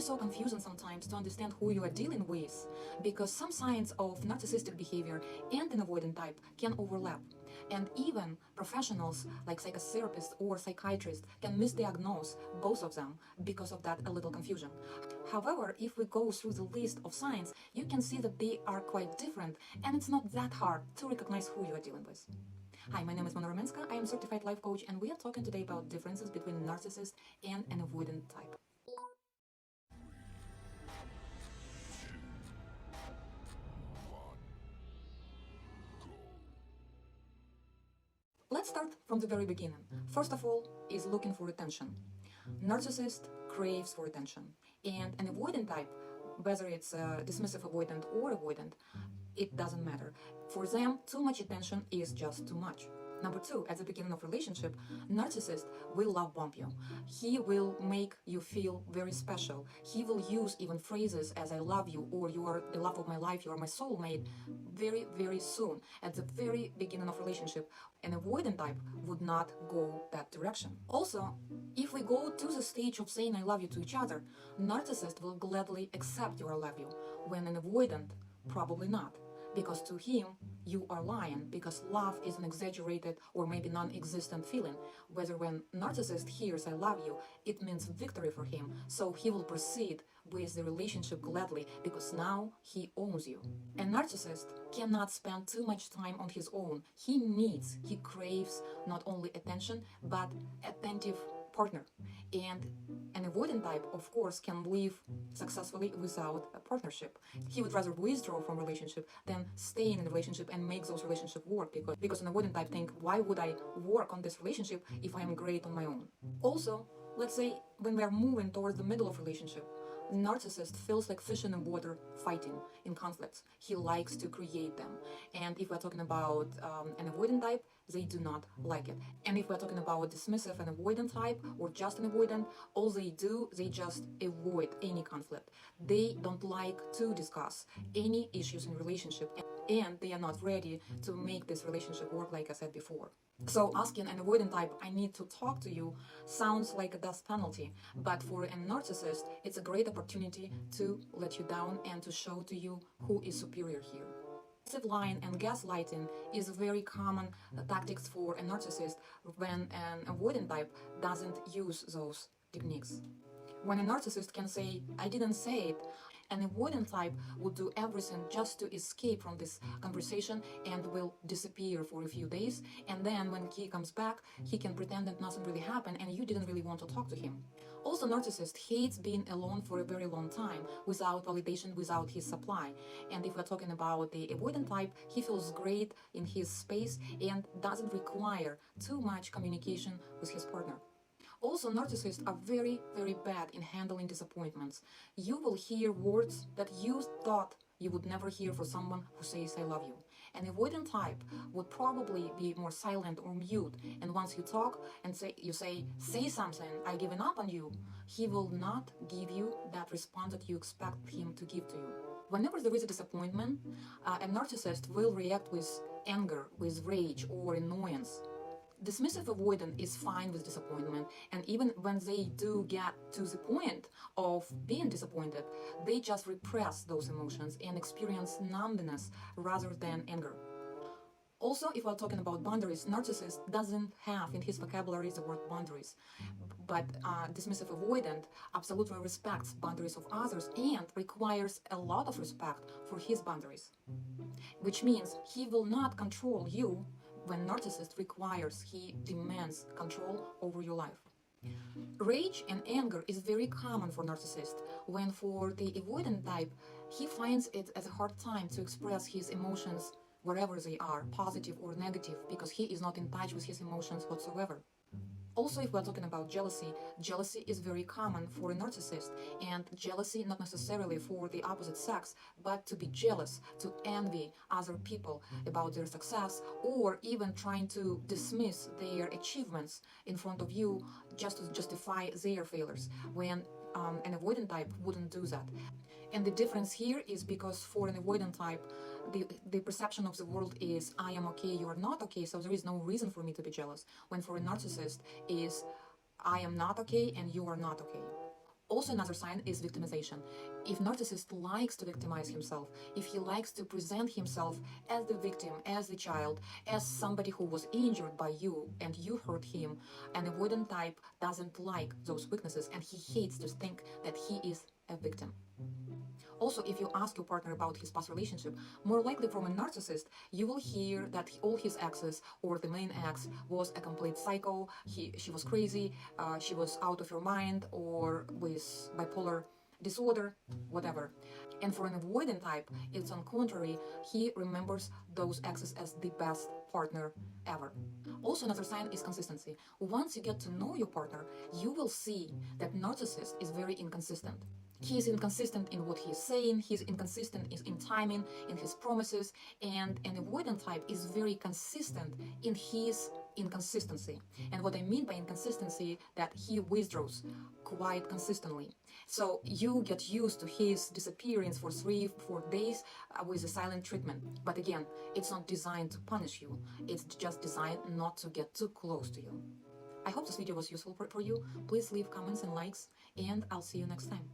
so confusing sometimes to understand who you are dealing with, because some signs of narcissistic behavior and an avoidant type can overlap. And even professionals like psychotherapists or psychiatrists can misdiagnose both of them because of that a little confusion. However, if we go through the list of signs, you can see that they are quite different, and it's not that hard to recognize who you are dealing with. Hi, my name is Mona Romenska. I am a certified life coach, and we are talking today about differences between a narcissist and an avoidant type. Let's start from the very beginning. First of all, is looking for attention. Narcissist craves for attention, and an avoidant type, whether it's dismissive avoidant or avoidant, it doesn't matter. For them, too much attention is just too much. Number two, at the beginning of relationship, narcissist will love bomb you. He will make you feel very special. He will use even phrases as I love you or you are the love of my life, you are my soulmate, very, very soon. At the very beginning of relationship, an avoidant type would not go that direction. Also, if we go to the stage of saying I love you to each other, narcissist will gladly accept your I love you, when an avoidant, probably not. Because to him, you are lying, because love is an exaggerated or maybe non-existent feeling. Whether when narcissist hears I love you, it means victory for him, so he will proceed with the relationship gladly because now he owns you. A narcissist cannot spend too much time on his own. He craves not only attention, but attentive partner. And an avoidant type, of course, can live successfully without a partnership. He would rather withdraw from relationship than stay in a relationship and make those relationships work, because an avoidant type think, why would I work on this relationship if I am great on my own? Also, let's say when we are moving towards the middle of relationship, narcissist feels like fish in the water fighting in conflicts. He likes to create them. And if we're talking about an avoidant type, they do not like it. And if we're talking about dismissive and avoidant type or just an avoidant, all they do, they just avoid any conflict. They don't like to discuss any issues in relationship, and they are not ready to make this relationship work, like I said before. So asking an avoidant type, I need to talk to you, sounds like a death penalty, but for a narcissist, it's a great opportunity to let you down and to show to you who is superior here. Passive lying and gaslighting is very common tactics for a narcissist when an avoidant type doesn't use those techniques. When a narcissist can say, I didn't say it, an avoidant type will do everything just to escape from this conversation and will disappear for a few days, and then when he comes back, he can pretend that nothing really happened and you didn't really want to talk to him. Also, narcissist hates being alone for a very long time, without validation, without his supply. And if we're talking about the avoidant type, he feels great in his space and doesn't require too much communication with his partner. Also, narcissists are very, very bad in handling disappointments. You will hear words that you thought you would never hear for someone who says I love you. An avoidant type would probably be more silent or mute, and once you talk and say something, I've given up on you, he will not give you that response that you expect him to give to you. Whenever there is a disappointment, a narcissist will react with anger, with rage or annoyance. Dismissive avoidant is fine with disappointment, and even when they do get to the point of being disappointed, they just repress those emotions and experience numbness rather than anger. Also, if we're talking about boundaries, narcissist doesn't have in his vocabulary the word boundaries, but dismissive avoidant absolutely respects boundaries of others and requires a lot of respect for his boundaries, which means he will not control you. When narcissist requires, he demands control over your life. Rage and anger is very common for narcissist, when for the avoidant type, he finds it as a hard time to express his emotions wherever they are, positive or negative, because he is not in touch with his emotions whatsoever. Also, if we're talking about jealousy, jealousy is very common for a narcissist, and jealousy not necessarily for the opposite sex, but to be jealous, to envy other people about their success, or even trying to dismiss their achievements in front of you just to justify their failures, when an avoidant type wouldn't do that. And the difference here is because for an avoidant type, the perception of the world is I am okay, you are not okay, so there is no reason for me to be jealous. When for a narcissist is I am not okay and you are not okay. Also, another sign is victimization. If narcissist likes to victimize himself, if he likes to present himself as the victim, as the child, as somebody who was injured by you and you hurt him, an avoidant type doesn't like those weaknesses and he hates to think that he is a victim. Also, if you ask your partner about his past relationship, more likely from a narcissist, you will hear that all his exes or the main ex was a complete psycho, she was crazy, she was out of her mind, or with bipolar disorder, whatever. And for an avoidant type, it's on contrary, he remembers those exes as the best partner ever. Also, another sign is consistency. Once you get to know your partner, you will see that narcissist is very inconsistent. He is inconsistent in what he is saying, he's inconsistent in timing, in his promises, and an avoidant type is very consistent in his inconsistency. And what I mean by inconsistency, that he withdraws quite consistently. So you get used to his disappearance for 3-4 days with a silent treatment. But again, it's not designed to punish you, it's just designed not to get too close to you. I hope this video was useful for you. Please leave comments and likes, and I'll see you next time.